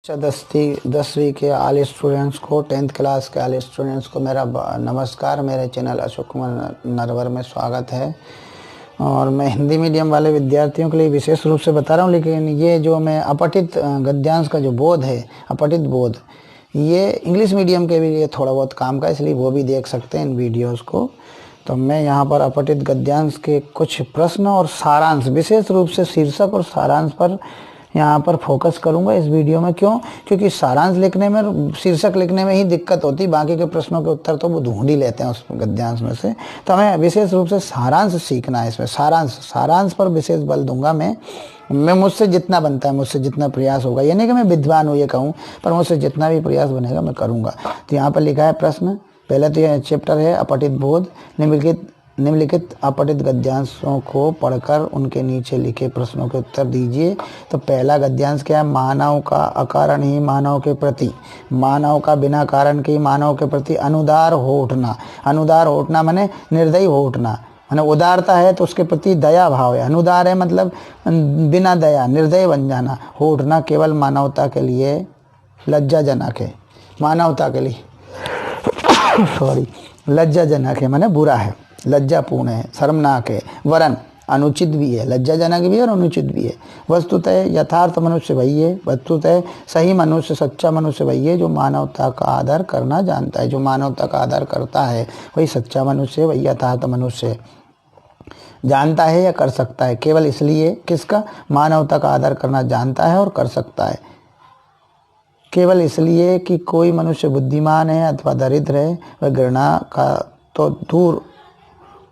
दसवीं के all students को 10th क्लास के ऑल स्टूडेंट्स को मेरा नमस्कार। मेरे चैनल अशोक कुमार नरवर में स्वागत है। और मैं हिंदी मीडियम वाले विद्यार्थियों के लिए विशेष रूप से बता रहा हूँ, लेकिन ये जो मैं अपठित गद्यांश का जो बोध है, अपठित बोध, ये इंग्लिश मीडियम के भी लिए थोड़ा बहुत काम का, इसलिए वो भी देख सकते हैं इन वीडियोज़ को। तो मैं यहाँ पर अपठित गद्यांश के कुछ प्रश्न और सारांश, विशेष रूप से शीर्षक और सारांश पर यहाँ पर फोकस करूँगा इस वीडियो में। क्यों? क्योंकि सारांश लिखने में, शीर्षक लिखने में ही दिक्कत होती, बाकी के प्रश्नों के उत्तर तो वो ढूंढ ही लेते हैं उस गद्यांश में से। तो हमें विशेष रूप से सारांश सीखना है। इसमें सारांश पर विशेष बल दूंगा मैं मुझसे जितना बनता है, मुझसे जितना प्रयास होगा। ये नहीं कि मैं विद्वान हूँ ये कहूँ, पर मुझसे जितना भी प्रयास बनेगा मैं करूँगा। तो यहाँ पर लिखा है प्रश्न, पहले तो यह चैप्टर है अपठित बोध। निम्नलिखित अपठित गद्यांशों को पढ़कर उनके नीचे लिखे प्रश्नों के उत्तर दीजिए। तो पहला गद्यांश क्या है? मानव का अकारण ही मानव के प्रति, मानव का बिना कारण के ही मानव के प्रति अनुदार हो उठना। अनुदार हो उठना माने निर्दयी हो उठना, माने उदारता है तो उसके प्रति दया भाव है। अनुदार है मतलब बिना दया, निर्दय बन जाना। हो उठना केवल मानवता के लिए लज्जाजनक है। मानवता के लिए लज्जाजनक है माने बुरा है, लज्जापूर्ण है, शर्मनाक है, वरन अनुचित भी है। लज्जाजनक भी है और अनुचित भी है। वस्तुतः यथार्थ मनुष्य वही है, वस्तुतः सही मनुष्य, सच्चा मनुष्य वही है जो मानवता का आदर करना जानता है। जो मानवता का आदर करता है वही सच्चा मनुष्य है, वही यथार्थ मनुष्य है। जानता है या कर सकता है केवल इसलिए, किसका? मानवता का आदर करना जानता है और कर सकता है केवल इसलिए कि कोई मनुष्य बुद्धिमान है अथवा दरिद्र है, वह घृणा का तो दूर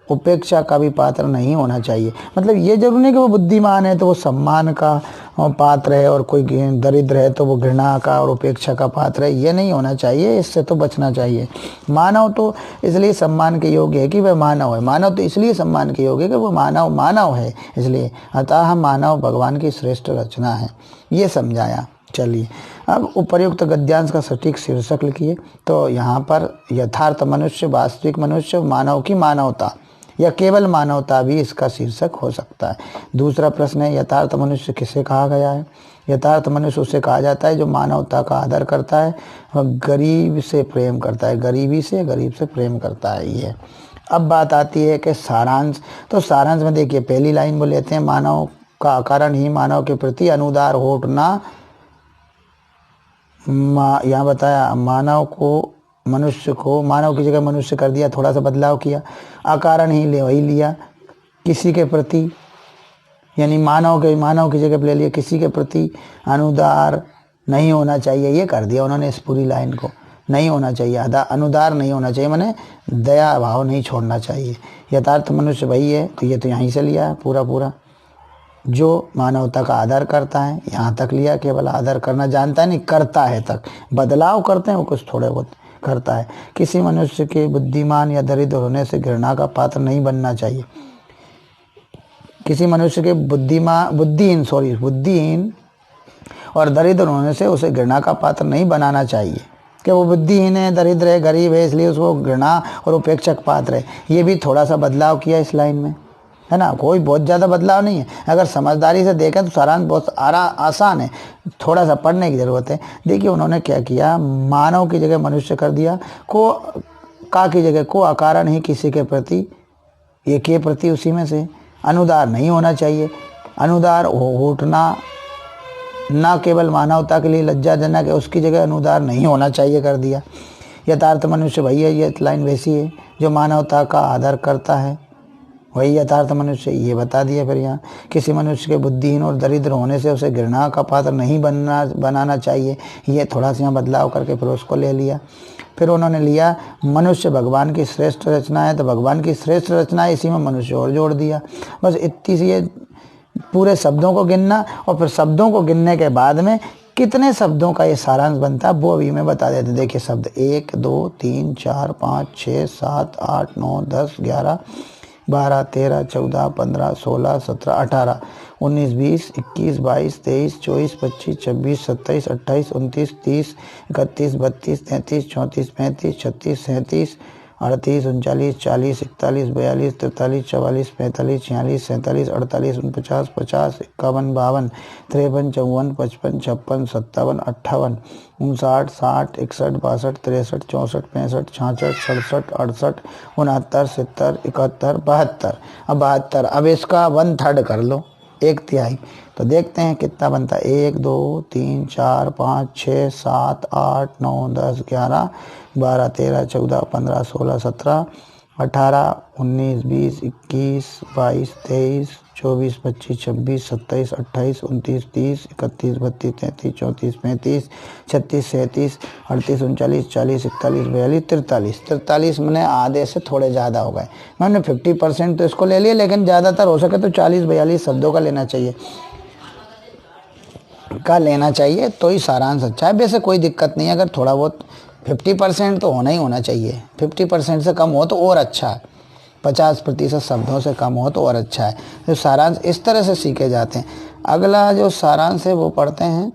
उपेक्षा का भी पात्र नहीं होना चाहिए। मतलब ये जरूर नहीं कि वो बुद्धिमान है तो वो सम्मान का पात्र है, और कोई दरिद्र है तो वो घृणा का और उपेक्षा का पात्र है, ये नहीं होना चाहिए। इससे तो बचना चाहिए। मानव तो इसलिए सम्मान के योग्य है कि वह मानव है। मानव तो इसलिए सम्मान के योग्य है कि वो मानव है, इसलिए। अतः मानव भगवान की श्रेष्ठ रचना है, ये समझाया। चलिए अब उपर्युक्त गद्यांश का सटीक शीर्षक लिखिए। तो यहाँ पर यथार्थ मनुष्य, वास्तविक मनुष्य, मानव की मानवता या केवल मानवता भी इसका शीर्षक हो सकता है। दूसरा प्रश्न है, यथार्थ मनुष्य किसे कहा गया है? यथार्थ मनुष्य उसे कहा जाता है जो मानवता का आदर करता है, वह गरीब से प्रेम करता है, गरीब से प्रेम करता है। ये अब बात आती है कि सारांश। तो सारांश में देखिए पहली लाइन बोले लेते हैं, मानव का अकारण ही मानव के प्रति अनुदार हो उठना। यहाँ बताया मानव को, मनुष्य को मानव की जगह मनुष्य कर दिया, थोड़ा सा बदलाव किया। अकारण ही वही लिया, किसी के प्रति, यानी मानव की जगह ले लिया, किसी के प्रति अनुदार नहीं होना चाहिए, ये कर दिया उन्होंने इस पूरी लाइन को। नहीं होना चाहिए, अनुदार नहीं होना चाहिए माने दया भाव नहीं छोड़ना चाहिए। यथार्थ मनुष्य वही है, तो ये तो यहीं से लिया है पूरा जो मानवता का आदर करता है, यहाँ तक लिया। केवल आदर करना जानता है नहीं, करता है तक। बदलाव करते हैं वो कुछ थोड़े बहुत करता है। किसी मनुष्य के बुद्धिमान या दरिद्र होने से घृणा का पात्र नहीं बनना चाहिए। किसी मनुष्य के बुद्धिहीन और दरिद्र होने से उसे घृणा का पात्र नहीं बनाना चाहिए कि वो बुद्धिहीन है, दरिद्र है, गरीब है, इसलिए उसको घृणा और उपेक्षा का पात्र है। ये भी थोड़ा सा बदलाव किया इस लाइन में, है ना। कोई बहुत ज़्यादा बदलाव नहीं है। अगर समझदारी से देखें तो सारांश बहुत आसान है, थोड़ा सा पढ़ने की ज़रूरत है। देखिए उन्होंने क्या किया, मानव की जगह मनुष्य कर दिया, का की जगह को अकारण ही किसी के प्रति, ये के प्रति उसी में से। अनुदार नहीं होना चाहिए, अनुदार हो उठना ना केवल मानवता के लिए लज्जाजनक है, उसकी जगह अनुदार नहीं होना चाहिए कर दिया। यथार्थ मनुष्य वही है, ये लाइन वैसी है जो मानवता का आदर करता है, वही यथार्थ मनुष्य, ये बता दिया। फिर यहाँ किसी मनुष्य के बुद्धिहीन और दरिद्र होने से उसे घृणा का पात्र नहीं बनाना चाहिए, ये थोड़ा सा यहाँ बदलाव करके फिर उसको ले लिया। फिर उन्होंने लिया मनुष्य भगवान की श्रेष्ठ रचना है, तो भगवान की श्रेष्ठ रचना है, इसी में मनुष्य और जोड़ दिया। बस इतनी सी, ये पूरे शब्दों को गिनना, और फिर शब्दों को गिनने के बाद में कितने शब्दों का ये सारांश बनता है वो अभी मैं बता देते। देखिए शब्द 1 2 3 4 5 6 7 8 9 10 11 12 13 14 15 16 17 18 19 20 21 22 23 24 25 26 27 28 29 30 31 32 33 34 35 36 37 38, 39, 40, 41, 42, 43, 44, 45, 46, 47, 48, 49, 50, 51, 52, 53, 54, 55, 56, 57, 58, 59, 60, 61, 62, 63, 64, 65, 66, 67, 68, 69, 70, 71, 72। अब 72, अब इसका 1/3 कर लो, 1/3। तो देखते हैं कितना बनता है। 1, 2, 3, 4, 5, 6, 7, 8, 9, 10, 11, 12, 13, 14, 15, 16, 17, 18, 19, 20, 21, 22, 23, 24, 25, 26, 27, 28, 29, 30, 31, 32, 33, 34, 35, 36, 37, 38, 39, 40, 41, 42, 43। 43 मैंने आधे से थोड़े ज़्यादा हो गए। मैंने 50% तो इसको ले लिया, लेकिन ज़्यादातर हो सके तो 40-42 शब्दों का लेना चाहिए तो ही सारांश अच्छा है। वैसे कोई दिक्कत नहीं है, अगर थोड़ा बहुत 50% तो होना चाहिए। 50% से कम हो तो और अच्छा है, 50% शब्दों से कम हो तो और अच्छा है। तो सारांश इस तरह से सीखे जाते हैं। अगला जो सारांश है वो पढ़ते हैं,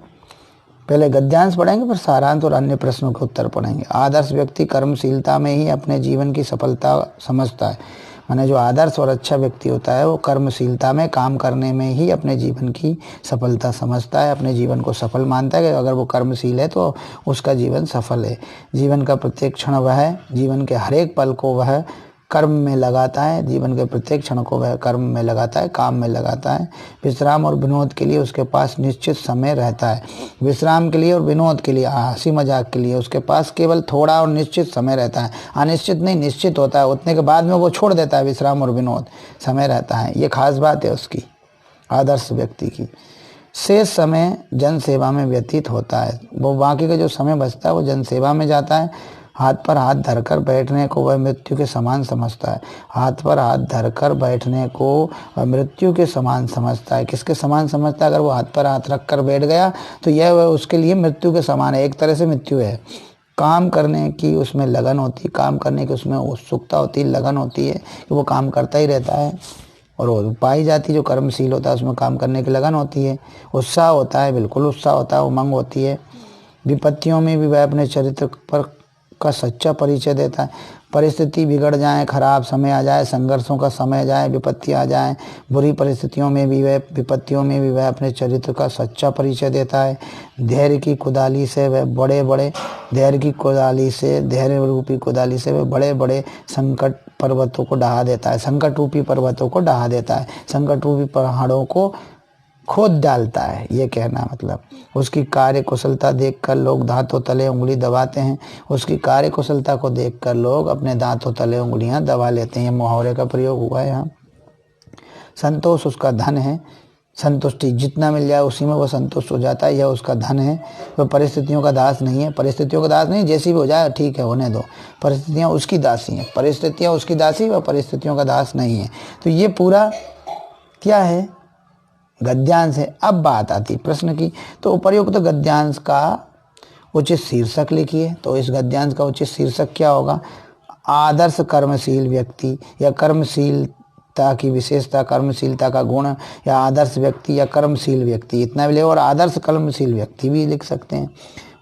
पहले गद्यांश पढ़ेंगे फिर सारांश और अन्य प्रश्नों के उत्तर पढ़ेंगे। आदर्श व्यक्ति कर्मशीलता में ही अपने जीवन की सफलता समझता है। माने जो आदर्श और अच्छा व्यक्ति होता है वो कर्मशीलता में, काम करने में ही अपने जीवन की सफलता समझता है, अपने जीवन को सफल मानता है कि अगर वो कर्मशील है तो उसका जीवन सफल है। जीवन का प्रत्येक क्षण वह, जीवन के हर एक पल को वह कर्म में लगाता है, जीवन के प्रत्येक क्षण को वह कर्म में लगाता है, काम में लगाता है। विश्राम और विनोद के लिए उसके पास निश्चित समय रहता है। विश्राम के लिए और विनोद के लिए, हंसी मजाक के लिए उसके पास केवल थोड़ा और निश्चित समय रहता है। अनिश्चित नहीं, निश्चित होता है, उतने के बाद में वो छोड़ देता है। विश्राम और विनोद समय रहता है, ये खास बात है उसकी, आदर्श व्यक्ति की। शेष समय जन सेवा में व्यतीत होता है। वो बाकी का जो समय बचता है वो जन सेवा में जाता है। हाथ पर हाथ धरकर बैठने को वह मृत्यु के समान समझता है। हाथ पर हाथ धरकर बैठने को वह मृत्यु के समान समझता है। किसके समान समझता है? अगर वो हाथ पर हाथ रख कर बैठ गया तो यह वह उसके लिए मृत्यु के समान है, एक तरह से मृत्यु है। काम करने की उसमें लगन होती है, काम करने की उसमें उत्सुकता होती है, लगन होती है कि वो काम करता ही रहता है। और वो पाई जाती जो कर्मशील होता है उसमें काम करने की लगन होती है, उत्साह होता है, बिल्कुल उत्साह होता है, उमंग होती है। विपत्तियों में भी वह अपने चरित्र पर का सच्चा परिचय देता है। परिस्थिति बिगड़ जाए, खराब समय आ जाए, संघर्षों का समय जाए, विपत्ति आ जाए, बुरी परिस्थितियों में भी वह, विपत्तियों में भी वह अपने चरित्र का सच्चा परिचय देता है। धैर्य की कुदाली से वह धैर्य रूपी कुदाली से वह बड़े बड़े संकट पर्वतों को ढहा देता है, संकट रूपी पर्वतों को ढहा देता है, संकट रूपी पहाड़ों को खोद डालता है। ये कहना मतलब उसकी कार्य कुशलता देखकर लोग दांतों तले उंगली दबाते हैं। उसकी कार्य कुशलता को देखकर लोग अपने दांतों तले उंगलियां दबा लेते हैं। मुहावरे का प्रयोग हुआ है यहाँ। संतोष उसका धन है। संतुष्टि जितना मिल जाए उसी में वो संतुष्ट हो जाता है, यह उसका धन है। वह परिस्थितियों का दास नहीं है, परिस्थितियों का दास नहीं, जैसी भी हो जाए ठीक है, होने दो। परिस्थितियाँ उसकी दासी हैं, परिस्थितियाँ उसकी दासी, वह परिस्थितियों का दास नहीं है। तो ये पूरा क्या है? गद्यांश है। अब बात आती प्रश्न की, तो उपर्युक्त गद्यांश का उचित शीर्षक लिखिए। तो इस गद्यांश का उचित शीर्षक क्या होगा? आदर्श कर्मशील व्यक्ति, या कर्मशीलता की विशेषता, कर्मशीलता का गुण, या आदर्श व्यक्ति या कर्मशील व्यक्ति, इतना भी ले। और आदर्श कर्मशील व्यक्ति भी लिख सकते हैं।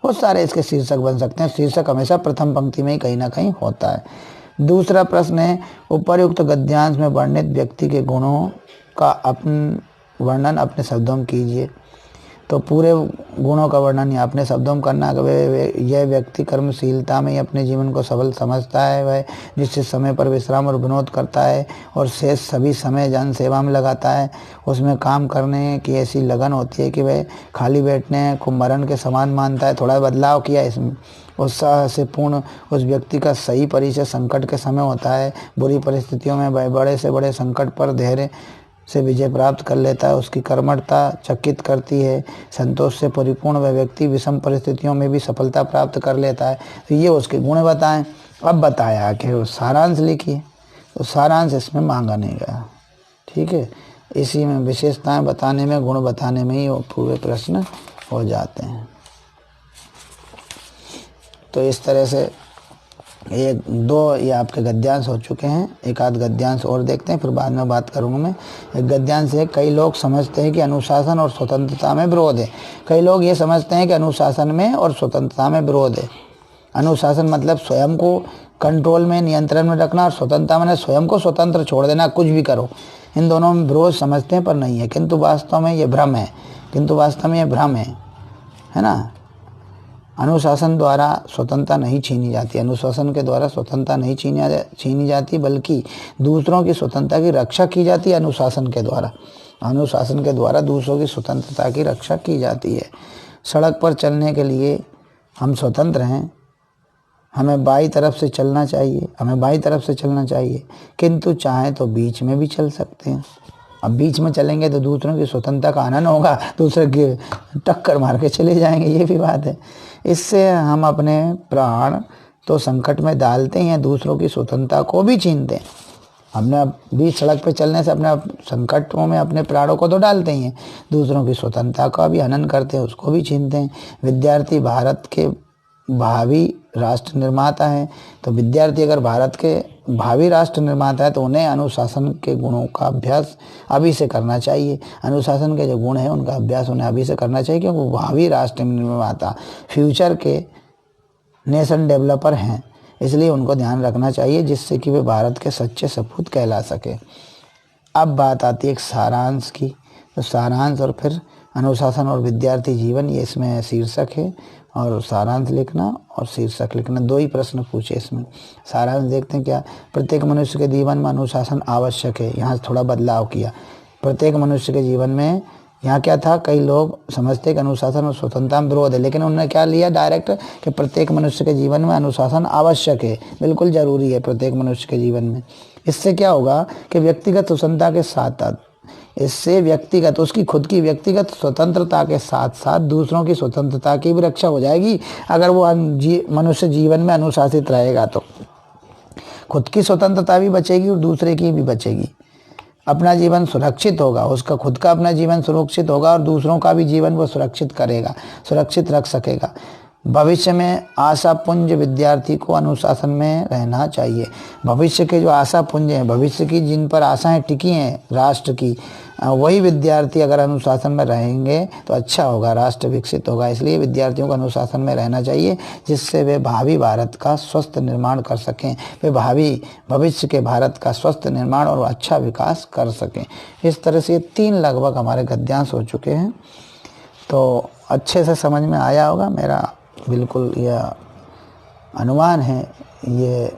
बहुत सारे इसके शीर्षक बन सकते हैं। शीर्षक हमेशा प्रथम पंक्ति में ही कहीं ना कहीं होता है। दूसरा प्रश्न है, उपर्युक्त गद्यांश में वर्णित व्यक्ति के गुणों का वर्णन अपने शब्दों में कीजिए। तो पूरे गुणों का वर्णन या अपने शब्दों में करना। यह व्यक्ति कर्मशीलता में ही अपने जीवन को सफल समझता है। वह निश्चित समय पर विश्राम और विनोद करता है और शेष सभी समय जन सेवा में लगाता है। उसमें काम करने की ऐसी लगन होती है कि वह खाली बैठने को मरण के समान मानता है। थोड़ा बदलाव किया इसमें। उत्साह से पूर्ण उस व्यक्ति का सही परिचय संकट के समय होता है। बुरी परिस्थितियों में बड़े से बड़े संकट पर धैर्य से विजय प्राप्त कर लेता है। उसकी कर्मठता चकित करती है। संतोष से परिपूर्ण वह व्यक्ति विषम परिस्थितियों में भी सफलता प्राप्त कर लेता है। तो ये उसके गुण बताएं। अब बताया कि सारांश लिखिए, तो सारांश इसमें मांगा नहीं गया। ठीक है, इसी में विशेषताएं बताने में, गुण बताने में ही वो पूरे प्रश्न हो जाते हैं। तो इस तरह से एक दो ये आपके गद्यांश हो चुके हैं। एक आध गद्यांश और देखते हैं, फिर बाद में बात करूंगा मैं। एक गद्यांश है, कई लोग समझते हैं कि अनुशासन और स्वतंत्रता में विरोध है। कई लोग ये समझते हैं कि अनुशासन में और स्वतंत्रता में विरोध है। अनुशासन मतलब स्वयं को कंट्रोल में, नियंत्रण में रखना, और स्वतंत्रता मैंने स्वयं को स्वतंत्र छोड़ देना, कुछ भी करो। इन दोनों में विरोध समझते हैं पर नहीं है, किंतु वास्तव में ये भ्रम है, है ना। अनुशासन द्वारा स्वतंत्रता नहीं छीनी जाती, अनुशासन के द्वारा स्वतंत्रता नहीं छीनी जाती, बल्कि दूसरों की स्वतंत्रता की रक्षा की जाती है। अनुशासन के द्वारा दूसरों की स्वतंत्रता की रक्षा की जाती है। सड़क पर चलने के लिए हम स्वतंत्र हैं, हमें बाईं तरफ से चलना चाहिए, किंतु चाहें तो बीच में भी चल सकते हैं। अब बीच में चलेंगे तो दूसरों की स्वतंत्रता का आनंद होगा, दूसरे की टक्कर मार के चले जाएंगे, ये भी बात है। इससे हम अपने प्राण तो संकट में डालते हैं, दूसरों की स्वतंत्रता को भी छीनते हैं। हमने अब बीच सड़क पे चलने से अपने संकटों में अपने प्राणों को तो डालते ही हैं, दूसरों की स्वतंत्रता का भी हनन करते हैं, उसको भी छीनते हैं। विद्यार्थी भारत के भावी राष्ट्र निर्माता है, तो विद्यार्थी अगर भारत के भावी राष्ट्र निर्माता है तो उन्हें अनुशासन के गुणों का अभ्यास अभी से करना चाहिए। अनुशासन के जो गुण हैं उनका अभ्यास उन्हें अभी से करना चाहिए, क्योंकि वो भावी राष्ट्र निर्माता, फ्यूचर के नेशन डेवलपर हैं, इसलिए उनको ध्यान रखना चाहिए, जिससे कि वे भारत के सच्चे सपूत कहला सके। अब बात आती है एक सारांश की, तो सारांश और फिर अनुशासन और विद्यार्थी जीवन, ये इसमें शीर्षक है, और सारांश लिखना और शीर्षक लिखना, 2 ही प्रश्न पूछे इसमें। सारांश देखते हैं क्या, प्रत्येक मनुष्य के जीवन में अनुशासन आवश्यक है। यहाँ थोड़ा बदलाव किया, प्रत्येक मनुष्य के जीवन में, यहाँ क्या था, कई लोग समझते कि अनुशासन और स्वतंत्रता में विरोध है, लेकिन उन्होंने क्या लिया डायरेक्ट कि प्रत्येक मनुष्य के जीवन में अनुशासन आवश्यक है, बिल्कुल ज़रूरी है प्रत्येक मनुष्य के जीवन में। इससे क्या होगा कि व्यक्तिगत स्वतंत्रता के साथ, इससे व्यक्तिगत, उसकी खुद की व्यक्तिगत स्वतंत्रता के साथ साथ दूसरों की स्वतंत्रता की भी रक्षा हो जाएगी। अगर वो मनुष्य जीवन में अनुशासित रहेगा तो खुद की स्वतंत्रता भी बचेगी और दूसरे की भी बचेगी, अपना जीवन सुरक्षित होगा, उसका खुद का अपना जीवन सुरक्षित होगा और दूसरों का भी जीवन वो सुरक्षित करेगा, सुरक्षित रख सकेगा। भविष्य में आशापुंज विद्यार्थी को अनुशासन में रहना चाहिए। भविष्य के जो आशापुंज हैं, भविष्य की जिन पर आशाएं टिकी हैं राष्ट्र की, वही विद्यार्थी अगर अनुशासन में रहेंगे तो अच्छा होगा, राष्ट्र विकसित होगा। इसलिए विद्यार्थियों को अनुशासन में रहना चाहिए, जिससे वे भावी भारत का स्वस्थ निर्माण कर सकें, वे भावी भविष्य के भारत का स्वस्थ निर्माण और अच्छा विकास कर सकें। इस तरह से 3 लगभग हमारे गद्यांश हो चुके हैं, तो अच्छे से समझ में आया होगा, मेरा बिल्कुल यह अनुमान है, ये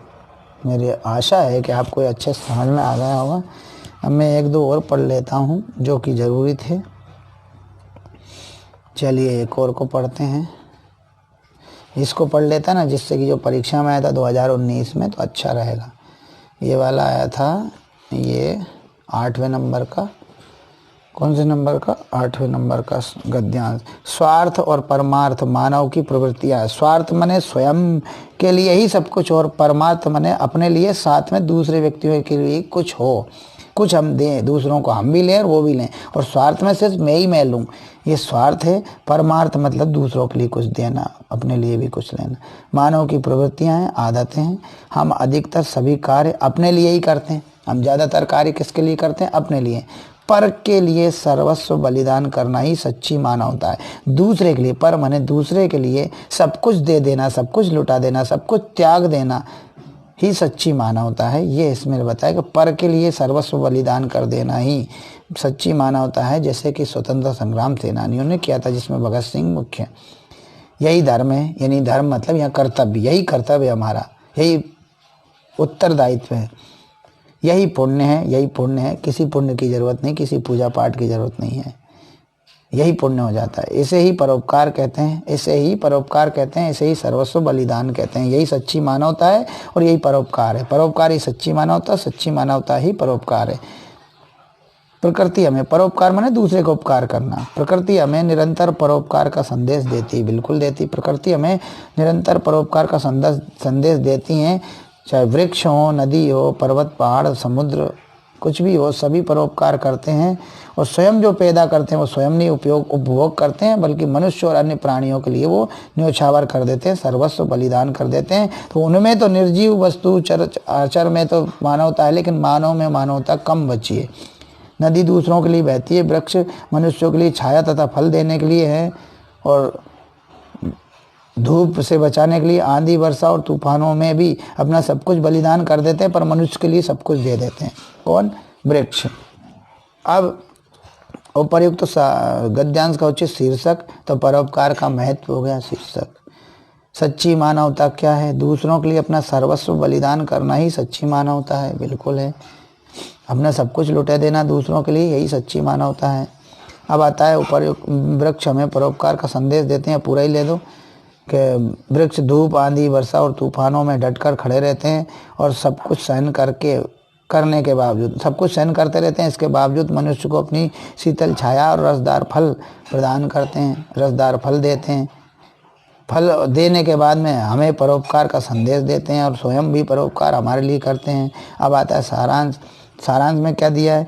मेरी आशा है कि आपको अच्छे से समझ में आ गया होगा। अब मैं 1-2 और पढ़ लेता हूँ जो कि ज़रूरी थे। चलिए एक और को पढ़ते हैं, इसको पढ़ लेता ना, जिससे कि जो परीक्षा में आया था 2019 में, तो अच्छा रहेगा। ये वाला आया था, ये 8वें नंबर का, कौन से नंबर का, 8वें नंबर का गद्यांश। स्वार्थ और परमार्थ मानव की प्रवृत्तियाँ। स्वार्थ माने स्वयं के लिए ही सब कुछ, और परमार्थ माने अपने लिए, साथ में दूसरे व्यक्तियों के लिए कुछ हो, कुछ हम दें दूसरों को, हम भी लें और वो भी लें। और स्वार्थ में सिर्फ मैं लूँ, ये स्वार्थ है। परमार्थ मतलब दूसरों के लिए कुछ देना, अपने लिए भी कुछ लेना। मानव की प्रवृत्तियाँ हैं, आदतें हैं। हम अधिकतर सभी कार्य अपने लिए ही करते हैं। हम ज़्यादातर कार्य किसके लिए करते हैं? अपने लिए। पर के लिए सर्वस्व बलिदान करना ही सच्ची मानवता है। दूसरे के लिए, पर माने दूसरे के लिए सब कुछ दे देना, सब कुछ लुटा देना, सब कुछ त्याग देना ही सच्ची मानवता है। ये इसमें बताया कि पर के लिए सर्वस्व बलिदान कर देना ही सच्ची मानवता है, जैसे कि स्वतंत्रता संग्राम सेनानियों ने किया था, जिसमें भगत सिंह मुख्य। यही धर्म है, यानी धर्म मतलब यहाँ कर्तव्य, यही कर्तव्य है हमारा, यही उत्तरदायित्व है, यही पुण्य है, यही पुण्य है। किसी पुण्य की ज़रूरत नहीं, किसी पूजा पाठ की ज़रूरत नहीं है, यही पुण्य हो जाता है। इसे ही परोपकार कहते हैं, इसे ही परोपकार कहते हैं, इसे ही सर्वस्व बलिदान कहते हैं। यही सच्ची मानवता है और यही परोपकार है। परोपकार ही सच्ची मानवता, सच्ची मानवता ही परोपकार है। प्रकृति हमें, परोपकार माने दूसरे को उपकार करना, प्रकृति हमें निरंतर परोपकार का संदेश देती, बिल्कुल देती। प्रकृति हमें निरंतर परोपकार का संदेश देती हैं, चाहे वृक्ष हो, नदी हो, पर्वत, पहाड़, समुद्र, कुछ भी हो, सभी परोपकार करते हैं। और स्वयं जो पैदा करते हैं वो स्वयं नहीं उपभोग करते हैं, बल्कि मनुष्य और अन्य प्राणियों के लिए वो न्योछावर कर देते हैं, सर्वस्व बलिदान कर देते हैं। तो उनमें तो निर्जीव वस्तु चर में तो मानवता है, लेकिन मानव में मानवता कम बची है। नदी दूसरों के लिए बहती है, वृक्ष मनुष्यों के लिए छाया तथा फल देने के लिए है, और धूप से बचाने के लिए आंधी वर्षा और तूफानों में भी अपना सब कुछ बलिदान कर देते हैं, पर मनुष्य के लिए सब कुछ दे देते हैं। कौन? वृक्ष। अब उपर्युक्त गद्यांश का उचित शीर्षक तो परोपकार का महत्व हो गया शीर्षक। सच्ची मानवता क्या है? दूसरों के लिए अपना सर्वस्व बलिदान करना ही सच्ची मानवता है। बिल्कुल है, अपना सब कुछ लुटा देना दूसरों के लिए, यही सच्ची मानवता है। अब आता है उपर्युक्त वृक्ष हमें परोपकार का संदेश देते हैं, पूरा ही ले दो कि वृक्ष धूप आंधी वर्षा और तूफानों में डटकर खड़े रहते हैं और सब कुछ सहन करने के बावजूद सब कुछ सहन करते रहते हैं। इसके बावजूद मनुष्य को अपनी शीतल छाया और रसदार फल प्रदान करते हैं, रसदार फल देते हैं। फल देने के बाद में हमें परोपकार का संदेश देते हैं और स्वयं भी परोपकार हमारे लिए करते हैं। अब आता है सारांश। सारांश में क्या दिया है?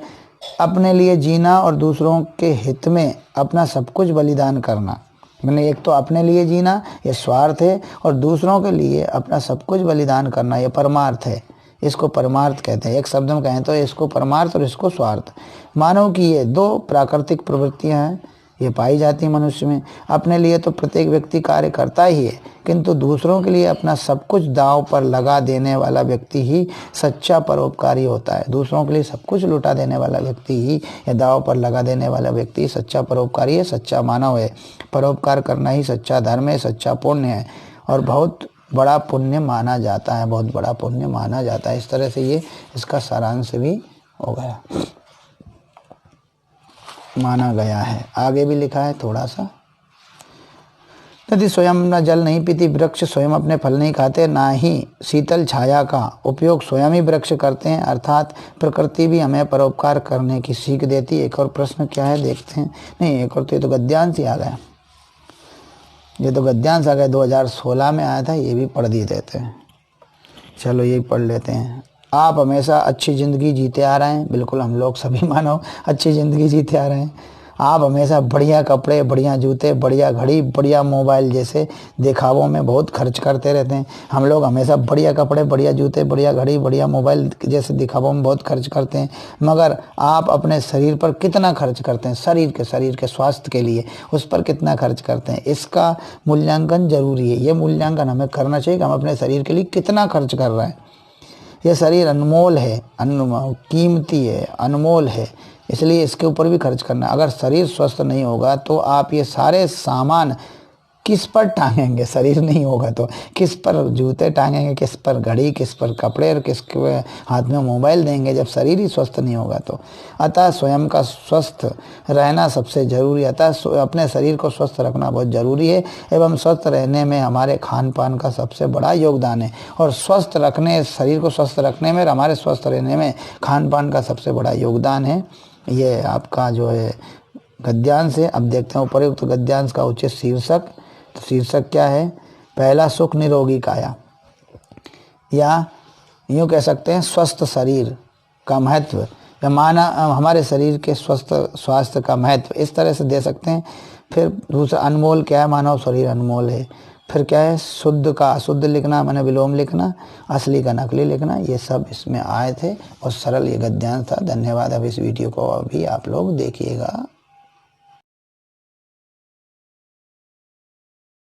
अपने लिए जीना और दूसरों के हित में अपना सब कुछ बलिदान करना। मैंने एक तो अपने लिए जीना, ये स्वार्थ है, और दूसरों के लिए अपना सब कुछ बलिदान करना, ये परमार्थ है। इसको परमार्थ कहते हैं। एक शब्द में कहें तो इसको परमार्थ और इसको स्वार्थ। मानव की ये दो प्राकृतिक प्रवृत्तियां हैं, ये पाई जाती हैं मनुष्य में। अपने लिए तो प्रत्येक व्यक्ति कार्य करता ही है, किंतु दूसरों के लिए अपना सब कुछ दांव पर लगा देने वाला व्यक्ति ही सच्चा परोपकारी होता है। दूसरों के लिए सब कुछ लुटा देने वाला व्यक्ति ही, या दांव पर लगा देने वाला व्यक्ति सच्चा परोपकारी है, सच्चा मानव है। परोपकार करना ही सच्चा धर्म है, सच्चा पुण्य है, और बहुत बड़ा पुण्य माना जाता है, बहुत बड़ा पुण्य माना जाता है। इस तरह से ये इसका सारांश भी हो गया, माना गया है। आगे भी लिखा है थोड़ा सा, यदि स्वयं न जल नहीं पीती, वृक्ष स्वयं अपने फल नहीं खाते, ना ही शीतल छाया का उपयोग स्वयं ही वृक्ष करते हैं, अर्थात प्रकृति भी हमें परोपकार करने की सीख देती है। एक और प्रश्न क्या है देखते हैं। नहीं, एक और तो ये तो गद्यांश ही आ गया, ये तो गद्यांश आ गया, 2016 में आया था, ये भी पढ़ दिए देते हैं। चलो ये पढ़ लेते हैं। आप हमेशा अच्छी ज़िंदगी जीते आ रहे हैं। बिल्कुल, हम लोग सभी मानव अच्छी ज़िंदगी जीते आ रहे हैं। आप हमेशा बढ़िया कपड़े, बढ़िया जूते, बढ़िया घड़ी, बढ़िया मोबाइल जैसे दिखावों में बहुत खर्च करते रहते हैं। हम लोग हमेशा बढ़िया कपड़े, बढ़िया जूते, बढ़िया घड़ी, बढ़िया मोबाइल जैसे दिखावों में बहुत खर्च करते हैं, मगर आप अपने शरीर पर कितना खर्च करते हैं? शरीर के स्वास्थ्य के लिए उस पर कितना खर्च करते हैं? इसका मूल्यांकन जरूरी है। ये मूल्यांकन हमें करना चाहिए कि हम अपने शरीर के लिए कितना खर्च कर रहे हैं। यह शरीर अनमोल है, कीमती है, अनमोल है, इसलिए इसके ऊपर भी खर्च करना। अगर शरीर स्वस्थ नहीं होगा तो आप ये सारे सामान किस पर टांगेंगे? शरीर नहीं होगा तो किस पर जूते टांगेंगे, किस पर घड़ी, किस पर कपड़े और किसके हाथ में मोबाइल देंगे जब शरीर ही स्वस्थ नहीं होगा तो। अतः स्वयं का स्वस्थ रहना सबसे ज़रूरी है। अतः अपने शरीर को स्वस्थ रखना बहुत ज़रूरी है, एवं स्वस्थ रहने में हमारे खान पान का सबसे बड़ा योगदान है। और स्वस्थ रखने, शरीर को स्वस्थ रखने में, हमारे स्वस्थ रहने में खान पान का सबसे बड़ा योगदान है। ये आपका जो है गद्यांश है। अब देखते हैं उपर्युक्त गद्यांश का उचित शीर्षक। तो शीर्षक क्या है? पहला, सुख निरोगी काया, या यूँ कह सकते हैं स्वस्थ शरीर का महत्व, या माना हमारे शरीर के स्वस्थ स्वास्थ्य का महत्व, इस तरह से दे सकते हैं। फिर दूसरा, अनमोल क्या है? मानव शरीर अनमोल है। फिर क्या है? शुद्ध का अशुद्ध लिखना, मैंने विलोम लिखना, असली का नकली लिखना, ये सब इसमें आए थे और सरल ये गद्यांश था। धन्यवाद। अब इस वीडियो को अभी आप लोग देखिएगा।